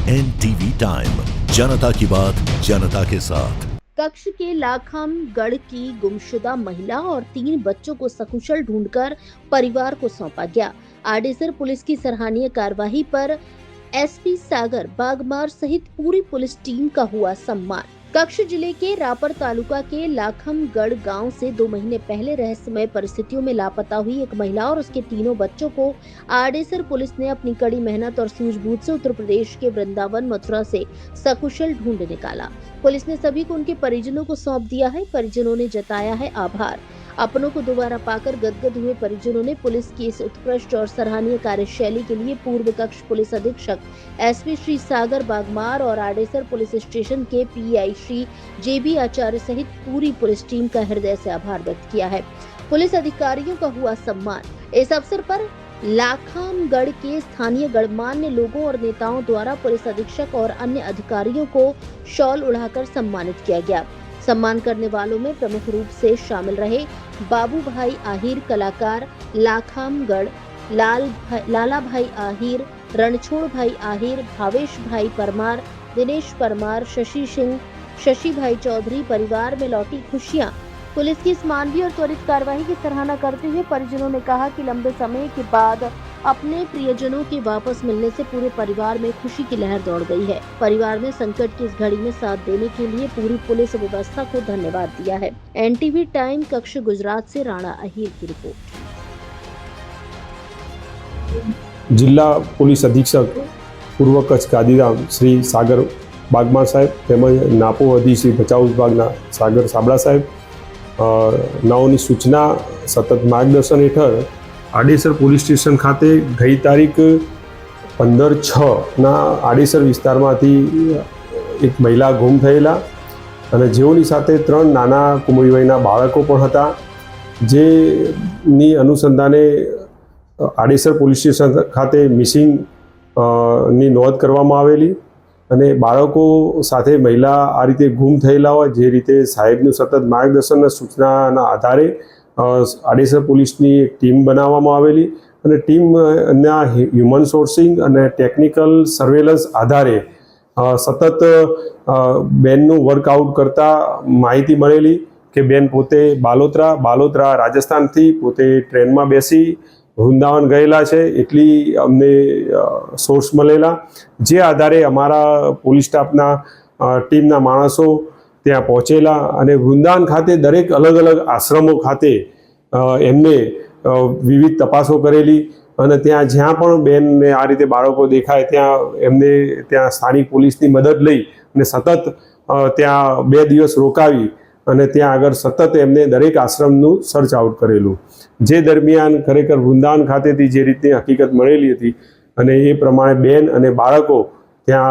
NTV time, जनता की बात जनता के साथ। कक्ष के लाखमगढ़ की गुमशुदा महिला और 3 बच्चों को सकुशल ढूंढकर परिवार को सौंपा गया। आडेसर पुलिस की सराहनीय कार्रवाई पर एसपी सागर बागमार सहित पूरी पुलिस टीम का हुआ सम्मान। कक्ष जिले के रापर तालुका के लाखमगढ़ गांव से 2 महीने पहले रहस्यमय परिस्थितियों में लापता हुई एक महिला और उसके तीनों बच्चों को आडेसर पुलिस ने अपनी कड़ी मेहनत और सूझबूझ से उत्तर प्रदेश के वृंदावन मथुरा से सकुशल ढूंढ निकाला। पुलिस ने सभी को उनके परिजनों को सौंप दिया है। परिजनों ने जताया है आभार। अपनों को दोबारा पाकर गदगद हुए परिजनों ने पुलिस की इस उत्कृष्ट और सराहनीय कार्यशैली के लिए पूर्व कक्ष पुलिस अधीक्षक एसपी श्री सागर बागमार और आडेसर पुलिस स्टेशन के पीआई श्री जेबी आचार्य सहित पूरी पुलिस टीम का हृदय से आभार व्यक्त किया है। पुलिस अधिकारियों का हुआ सम्मान। इस अवसर पर लाखमगढ़ के स्थानीय गणमान्य लोगों और नेताओं द्वारा पुलिस अधीक्षक और अन्य अधिकारियों को शॉल उड़ाकर सम्मानित किया गया। सम्मान करने वालों में प्रमुख रूप से शामिल रहे बाबू भाई आहिर कलाकार लाखमगढ़, लाला भाई आहिर, रणछोड़ भाई आहिर, भावेश भाई परमार, दिनेश परमार, शशि सिंह, शशि भाई चौधरी। परिवार में लौटी खुशियां। पुलिस की इस मानवीय और त्वरित कार्रवाई की सराहना करते हुए परिजनों ने कहा कि लंबे समय के बाद अपने प्रियजनों के वापस मिलने से पूरे परिवार में खुशी की लहर दौड़ गई है। परिवार ने संकट की इस घड़ी में साथ देने के लिए पूरी पुलिस व्यवस्था को धन्यवाद दिया है। एनटीवी टाइम कक्ष गुजरात से राणा अहिर की रिपोर्ट। जिला पुलिस अधीक्षक पूर्व कच्छ गांधीधाम श्री सागर बागमार साहेब તેમજ નાપો અધિ શ્રી બચાવ વિભાગના સાગર સાબડા સાહેબ નવની સૂચના સતત માર્ગદર્શન હેઠળ આડેસર પોલીસ સ્ટેશન ખાતે ગઈ તારીખ 15/6 આડેસર વિસ્તારમાંથી એક મહિલા ગુમ થયેલા અને જેઓની સાથે 3 નાના કુમળી વયના બાળકો પણ હતા, જેની અનુસંધાને આડેસર પોલીસ સ્ટેશન ખાતે મિસિંગ ની નોંધ કરવામાં આવેલી અને બાળકો સાથે મહિલા આ રીતે ગુમ થયેલા હોય જે રીતે સાહેબનું સતત માર્ગદર્શનના સૂચનાના આધારે આડેસર પોલીસની એક ટીમ બનાવવામાં આવેલી અને ટીમના હ્યુમન સોર્સિંગ અને ટેકનિકલ સર્વેલન્સ આધારે સતત બેનનું વર્કઆઉટ કરતા માહિતી મળેલી કે બેન પોતે બાલોતરા રાજસ્થાનથી પોતે ટ્રેનમાં બેસી વૃંદાવન ગયેલા છે એટલી અમને સોર્સ મળેલા, જે આધારે અમારા પોલીસ સ્ટાફના ટીમના માણસો ત્યાં પહોંચેલા અને વૃંદાવન ખાતે દરેક અલગ અલગ આશ્રમો ખાતે એમને વિવિધ તપાસો કરેલી અને ત્યાં જ્યાં પણ બેનને આ રીતે બાળકો દેખાય ત્યાં એમને ત્યાં સ્થાનિક પોલીસની મદદ લઈ અને સતત ત્યાં 2 દિવસ રોકાવી અને ત્યાં આગળ સતત એમને દરેક આશ્રમનું સર્ચ આઉટ કરેલું, જે દરમિયાન ખરેખર વૃંદાવન ખાતેથી જે રીતની હકીકત મળેલી હતી અને એ પ્રમાણે બેન અને બાળકો ત્યાં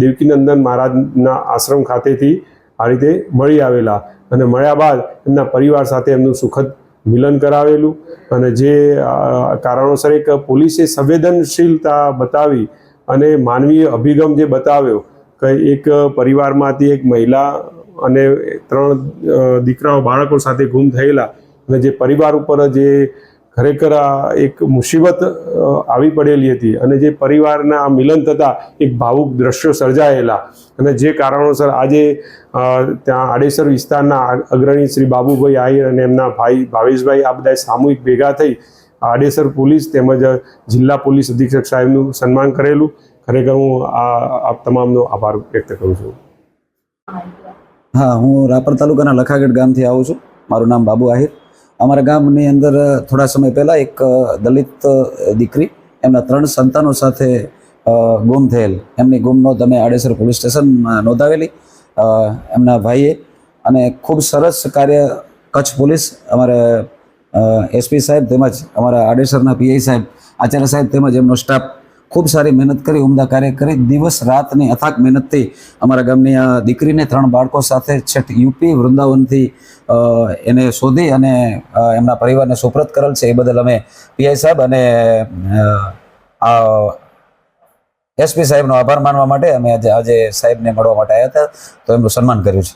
દેવકીનંદન મહારાજના આશ્રમ ખાતેથી આ રીતે મળી આવેલા અને મળ્યા બાદ એમના પરિવાર સાથે એમનું સુખદ મિલન કરાવેલું અને જે કારણોસર એક પોલીસે સંવેદનશીલતા બતાવી અને માનવીય અભિગમ જે બતાવ્યો કે એક પરિવારમાંથી એક મહિલા અને 3 દીકરાઓ બાળકો સાથે ગુમ થયેલા અને જે પરિવાર ઉપર જે ખરેખર એક મુસીબત આવી પડેલી હતી અને જે પરિવારના મિલન થતાં એક ભાવુક દ્રશ્યો સર્જાયેલા અને જે કારણોસર આજે ત્યાં આડેસર વિસ્તારના અગ્રણી શ્રી બાબુભાઈ આહિર અને એમના ભાઈ ભાવેશભાઈ આ બધા સામૂહિક ભેગા થઈ આડેસર પોલીસ તેમજ જિલ્લા પોલીસ અધિક્ષક સાહેબનું સન્માન કરેલું। ખરેખર હું આપ તમામનો આભાર વ્યક્ત કરું છું। हाँ, हूँ रापर तालुकाना लखागढ़ गाम थी आऊँ छूँ। मारू नाम बाबू आहिर। अमरा गामनी अंदर थोड़ा समय पहला एक दलित दीकरी एमना 3 संतानों साथे गुम थयेल एमनी गुम नोंध अमे आडेसर पोलीस स्टेशन नोंधावेली एमना भाईए अने खूब सरस कार्य कच्छ पोलीस अमारे एसपी साहेब तेमज अमारा आडेसरना पीआई साहेब आचार्य साहेब तेमज एमनो स्टाफ खूब सारी मेहनत करी, उमदा कार्य करी। दिवस रातनी अथाक मेहनत थी अमरा गामनी आ दीकरीने 3 बाळको साथे छेट यूपी वृंदावनथी एने शोधी अने एमना परिवारने सुप्रत करेल छे। ए बदल अमे पीआई साहेब अने एसपी साहेबनो आभार मानवा माटे अमे आज साहेबने मळवा माटे आव्या हता, तो एमनुं सन्मान कर्युं छे।